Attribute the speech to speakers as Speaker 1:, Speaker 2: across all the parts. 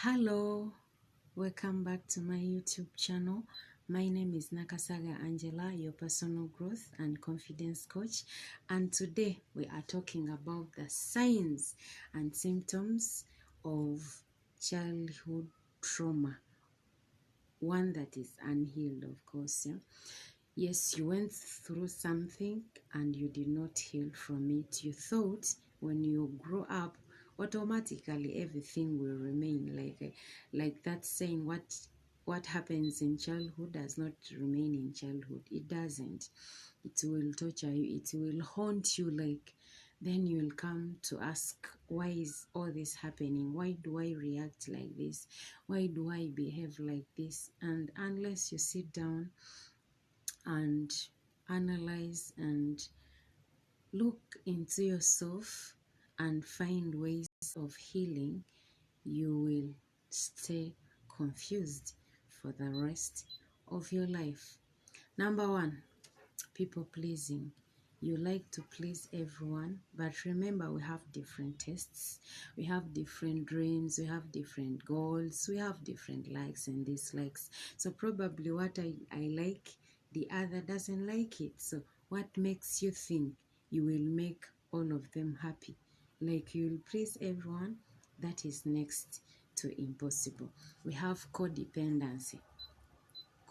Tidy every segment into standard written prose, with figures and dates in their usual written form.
Speaker 1: Hello, welcome back to my YouTube channel. My name is Nakasaga Angela, your personal growth and confidence coach, and today we are talking about the signs and symptoms of childhood trauma, one that is unhealed, of course. Yes, you went through something and you did not heal from it. You thought when you grow up automatically everything will remain like that saying, what happens in childhood does not remain in childhood. It doesn't. It will torture you, it will haunt you. Then you will come to ask, why is all this happening? Why do I react like this? Why do I behave like this? And unless you sit down and analyze and look into yourself and find ways of healing, you will stay confused for the rest of your life. Number one, people pleasing. You like to please everyone, but remember, we have different tastes, we have different dreams, we have different goals, we have different likes and dislikes. So probably what I like, the other doesn't like it. So what makes you think you will make all of them happy? Like you will please everyone? That is next to impossible. We have codependency.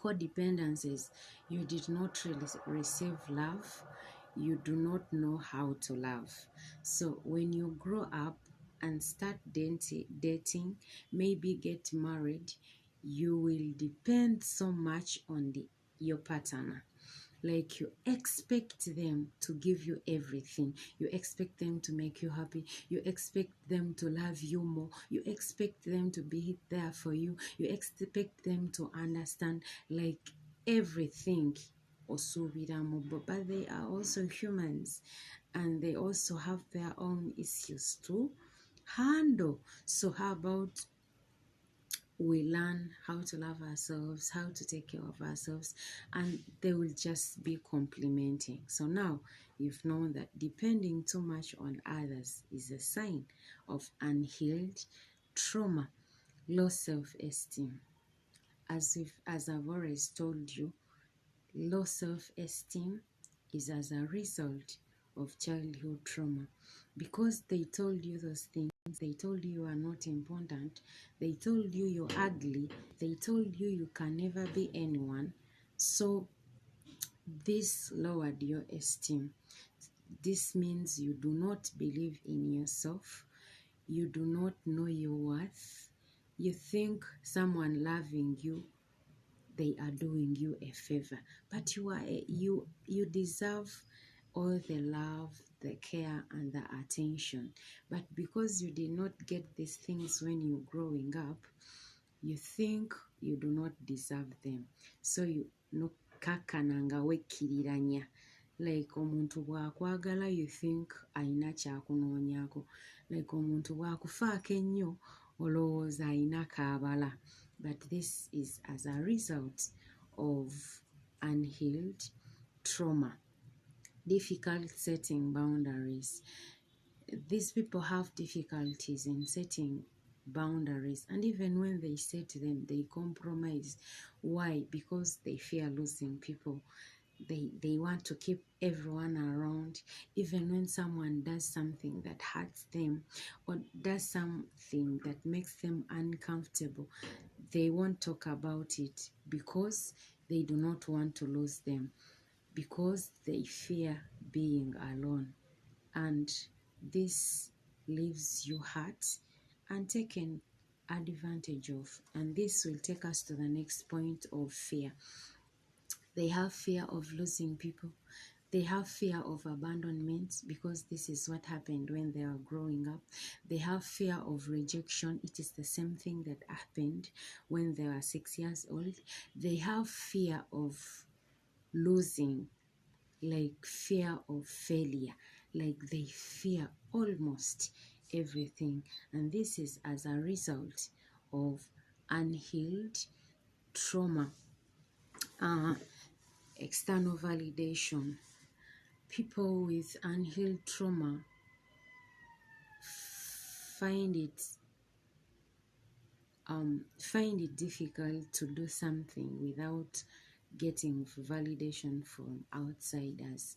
Speaker 1: Codependency is you did not really receive love, you do not know how to love. So when you grow up and start dating, maybe get married, you will depend so much on your partner. Like you expect them to give you everything. You expect them to make you happy. You expect them to love you more. You expect them to be there for you. You expect them to understand like everything. But they are also humans and they also have their own issues to handle. So how about we learn how to love ourselves, how to take care of ourselves, and they will just be complementing. So now you've known that depending too much on others is a sign of unhealed trauma. Low self-esteem. As I've always told you, low self-esteem is as a result of childhood trauma, because they told you those things. They told you you are not important. They told you you're ugly. They told you you can never be anyone. So this lowered your esteem. This means you do not believe in yourself. You do not know your worth. You think someone loving you, they are doing you a favor, but you deserve all the love, the care, and the attention. But because you did not get these things when you were growing up, you think you do not deserve them. So you no kakananga wekiriranya. Like omuntu bwakwagala, you think aina kyakunoonyako. Like omuntu bwakufaako ennyo, olowooza aina kaabala. But this is as a result of unhealed trauma. Difficult setting boundaries. These people have difficulties in setting boundaries, and even when they set them, they compromise. Why? Because they fear losing people. They want to keep everyone around. Even when someone does something that hurts them or does something that makes them uncomfortable, they won't talk about it because they do not want to lose them, because they fear being alone. And this leaves you hurt and taken advantage of. And this will take us to the next point of fear. They have fear of losing people. They have fear of abandonment, because this is what happened when they are growing up. They have fear of rejection. It is the same thing that happened when they were 6 years old. They have fear of losing, like fear of failure. Like they fear almost everything. And this is as a result of unhealed trauma. External validation. People with unhealed trauma find it find it difficult to do something without getting validation from outsiders.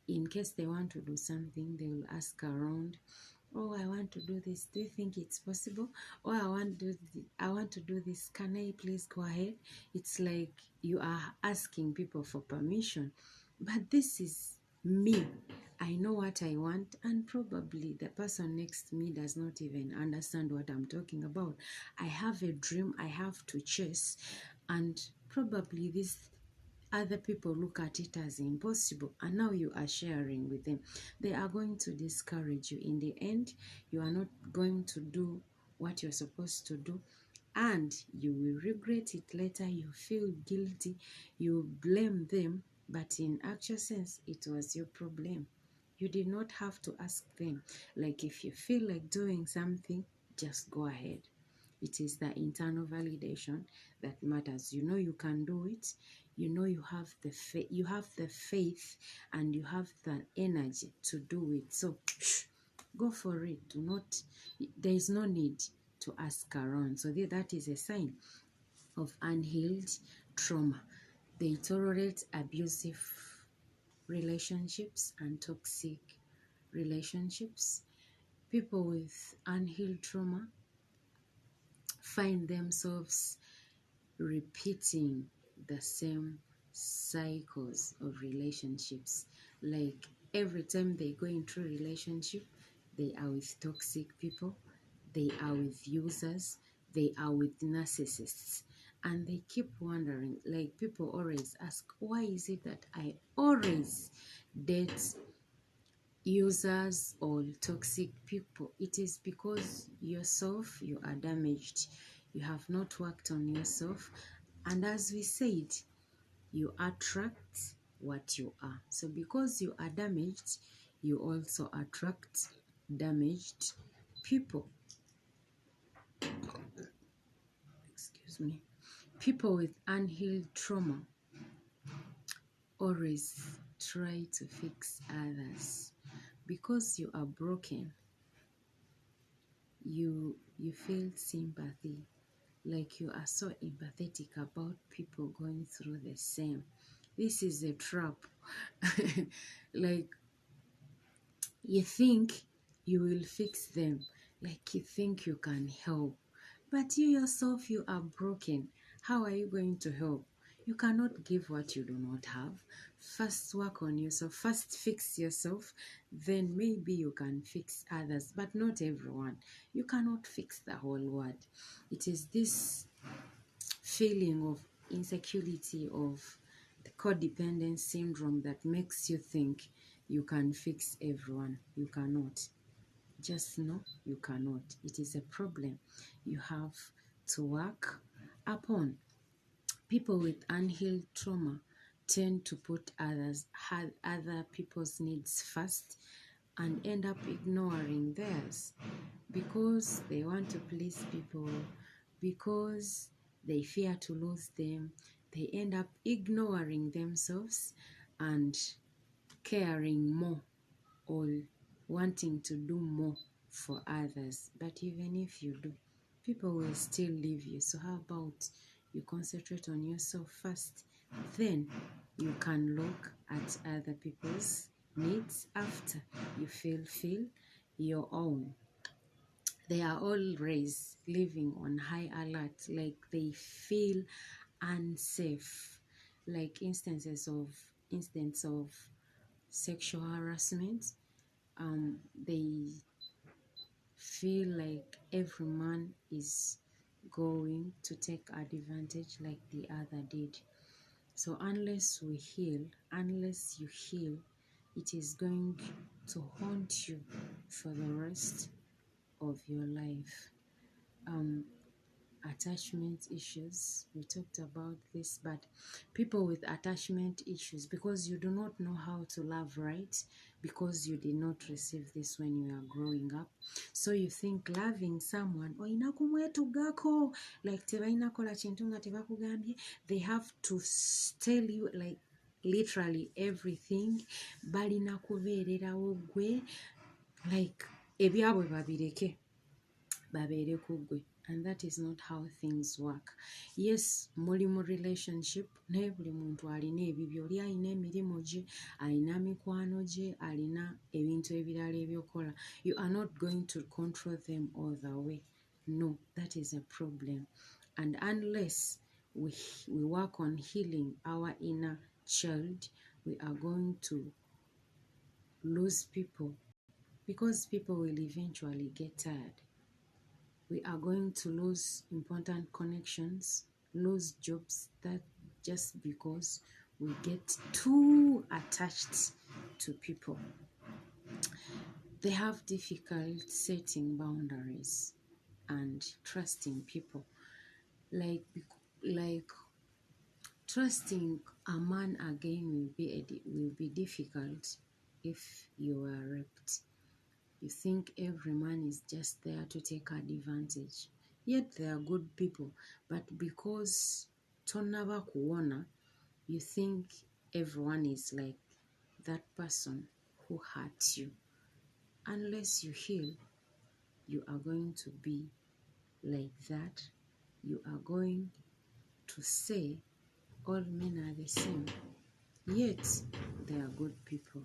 Speaker 1: In case they want to do something, they will ask around, oh, I want to do this, do you think it's possible? Oh, I want to do this, can I please go ahead? It's like you are asking people for permission, but this is me. I know what I want, and probably the person next to me does not even understand what I'm talking about. I have a dream I have to chase, and probably these other people look at it as impossible, and now you are sharing with them. They are going to discourage you. In the end, you are not going to do what you're supposed to do, and you will regret it later. You feel guilty, you blame them, but in actual sense, it was your problem. You did not have to ask them. Like, if you feel like doing something, just go ahead. It is the internal validation that matters. You know you can do it. You know you have the faith, and you have the energy to do it. So go for it. Do not. There is no need to ask around. So that is a sign of unhealed trauma. They tolerate abusive relationships and toxic relationships. People with unhealed trauma find themselves repeating the same cycles of relationships. Like, every time they go into a relationship, they are with toxic people, they are with users, they are with narcissists, and they keep wondering. Like, people always ask, why is it that I always date users or toxic people? It is because yourself, you are damaged. You have not worked on yourself, and as we said, you attract what you are. So because you are damaged, you also attract damaged people. Excuse me. People with unhealed trauma always try to fix others. Because you are broken, you feel sympathy. Like, you are so empathetic about people going through the same. This is a trap. Like, you think you will fix them, like you think you can help, but you yourself, you are broken. How are you going to help? You cannot give what you do not have. First work on yourself, first fix yourself, then maybe you can fix others, but not everyone. You cannot fix the whole world. It is this feeling of insecurity, of the codependent syndrome, that makes you think you can fix everyone. You cannot. Just know you cannot. It is a problem you have to work upon. People with unhealed trauma tend to put other people's needs first and end up ignoring theirs because they want to please people, because they fear to lose them. They end up ignoring themselves and caring more, or wanting to do more for others. But even if you do, people will still leave you. So how about you concentrate on yourself first, then you can look at other people's needs after you feel your own. They are always living on high alert, like they feel unsafe. Like instance of sexual harassment, they feel like every man is going to take advantage like the other did. So unless we heal, unless you heal, it is going to haunt you for the rest of your life. Attachment issues, we talked about this, but people with attachment issues, because you do not know how to love right, because you did not receive this when you are growing up, so you think loving someone oyina kumwetugako, like tebalina kola kintu nga tebakugambye. They have to tell you like literally everything. Balina kubeererawo gwe, like ebyabwe babireke babeere ku gwe. and that is not how things work. Yes, muli mu relationship, naye buli muntu alina ebibyo. Oli alina emirimu gye, alina mikwano gye, alina ebintu ebirala ebyokola. You are not going to control them all the way. No, that is a problem. And unless we work on healing our inner child, we are going to lose people, because people will eventually get tired. We are going to lose important connections, lose jobs, that just because we get too attached to people. They have difficulty setting boundaries and trusting people. Like trusting a man again will be difficult if you are raped. You think every man is just there to take advantage. Yet they are good people, but because tonava kuona, you think everyone is like that person who hurt you. Unless you heal, you are going to be like that. You are going to say all men are the same, yet they are good people.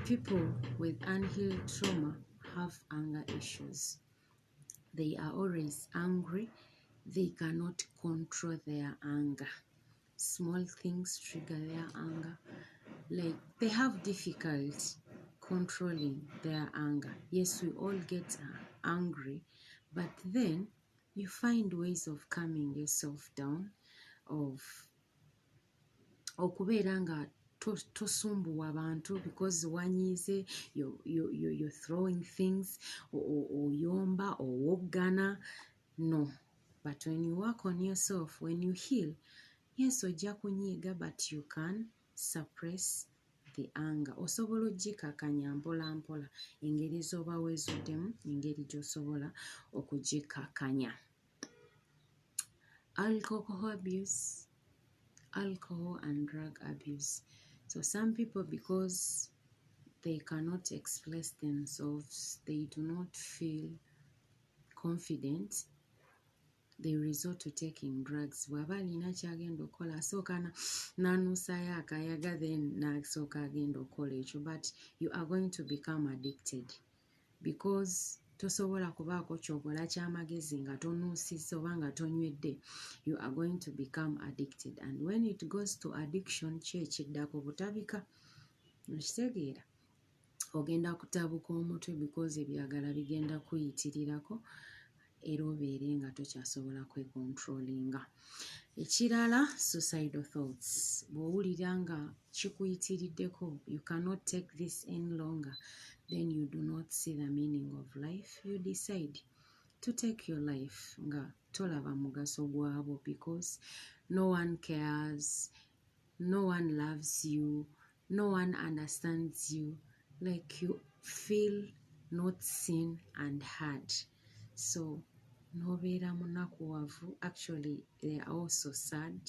Speaker 1: People with unhealed trauma have anger issues. They are always angry. They cannot control their anger. Small things trigger their anger. Like, they have difficulty controlling their anger. Yes, we all get angry, but then you find ways of calming yourself down, of okubeera nga tosumbuwa abantu because wanyize, you're throwing things, oyomba, owoggana. No. But when you work on yourself, when you heal, yes, ojja kunyiiga, but you can suppress the anger. Osobola ogikakanya mpola mpola. Engeri z'oba weezuddemu, engeri gy'osobola okugikakanya. Alcohol abuse. Alcohol and drug abuse. So some people, because they cannot express themselves, they do not feel confident, they resort to taking drugs. Bw'aba alina kyagenda okukola asooka nanuusayo akayaga, then nasooka agenda okukola ekyo. But you are going to become addicted, because tosobola kubaako kyokola kyamagezi nga tonuusizza oba nga tonywedde. You are going to become addicted, and when it goes to addiction, kyekiddako butabika. Okitegeera, ogenda kutabuka omutwe because ebyagala bigenda kuyitirirako, era obeere nga tokyasobola kwekontrolinga. Ekirala, suicidal thoughts. Bw'owulira nga kikuyitiriddeko, you cannot take this any longer, then you do not see the meaning of life. You decide to take your life nga tolaba mugaso gwabo, because no one cares, no one loves you, no one understands you. Like, you feel not seen and heard. So nobeera munakuwavu. Actually, they are also sad,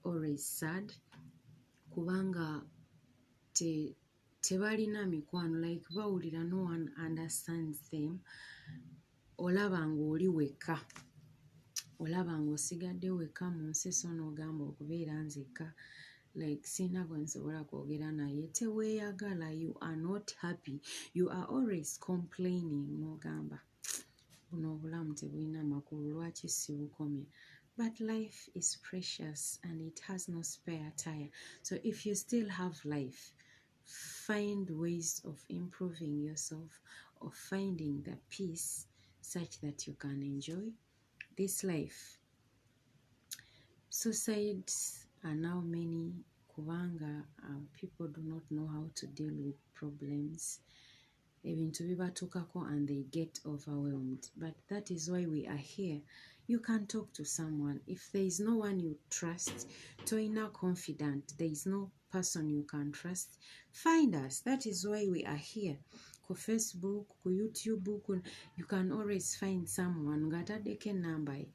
Speaker 1: always sad, kubanga tebalina mikwano. Like, bawulira no one understands them. Olaba ng'oli wekka, olaba ng'osigadde wekka mu nsi, so n'ogamba okubeera nzekka. Like, sina gwe nsobola kwogera naye, teweeyagala. You are not happy. You are always complaining. N'ogamba buno obulamu tebulina makulu, lwaki sibukomya? But life is precious and it has no spare tire. So if you still have life, find ways of improving yourself, of finding the peace such that you can enjoy this life. Suicides are now many kubanga people do not know how to deal with problems. Ebintu bibatuukako and they get overwhelmed. But that is why we are here. You can talk to someone. If there is no one you trust, toina confident, there is no person you can trust, find us. That is why we are here. Ku Facebook, ku YouTube, you can always find someone. Ngataddeko enamba ye.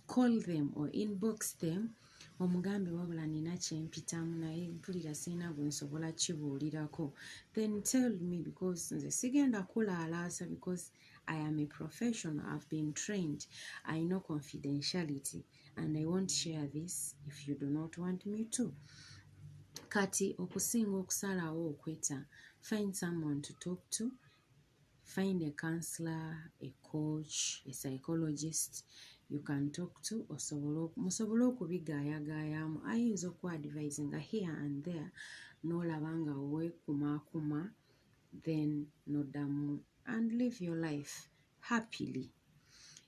Speaker 1: Call them or inbox them. Omugambe wabula nina kyempitamu naye mpulira sina gwe nsobola kibuulirako. Then tell me, because nze sigenda kulaalaasa, because I am a professional. I've been trained. I know confidentiality, and I won't share this if you do not want me to. Kati okusinga okusalawo okweta, find someone to talk to. Find a counselor, a coach, a psychologist you can talk to. Musobole okubigaayagaayamu. Ayinza okuadvisinga here and there, n'olaba nga weekumaakuma, then noddamu and live your life happily.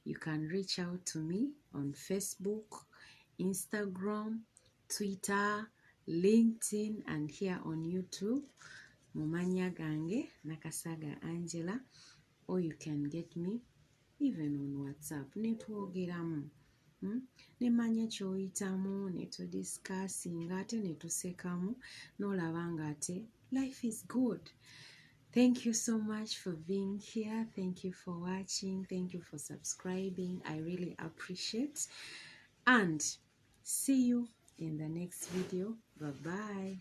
Speaker 1: You can reach out to me on Facebook, Instagram, Twitter, LinkedIn, and here on YouTube. Mumanya gange Nakasaga Angela, or you can get me even on WhatsApp. Netwogeramu, nemanya kyoyitamu, netudiscussinga ate netusekamu, n'olaba nga ate life is good. Thank you so much for being here. Thank you for watching. Thank you for subscribing. I really appreciate. And see you in the next video. Bye-bye.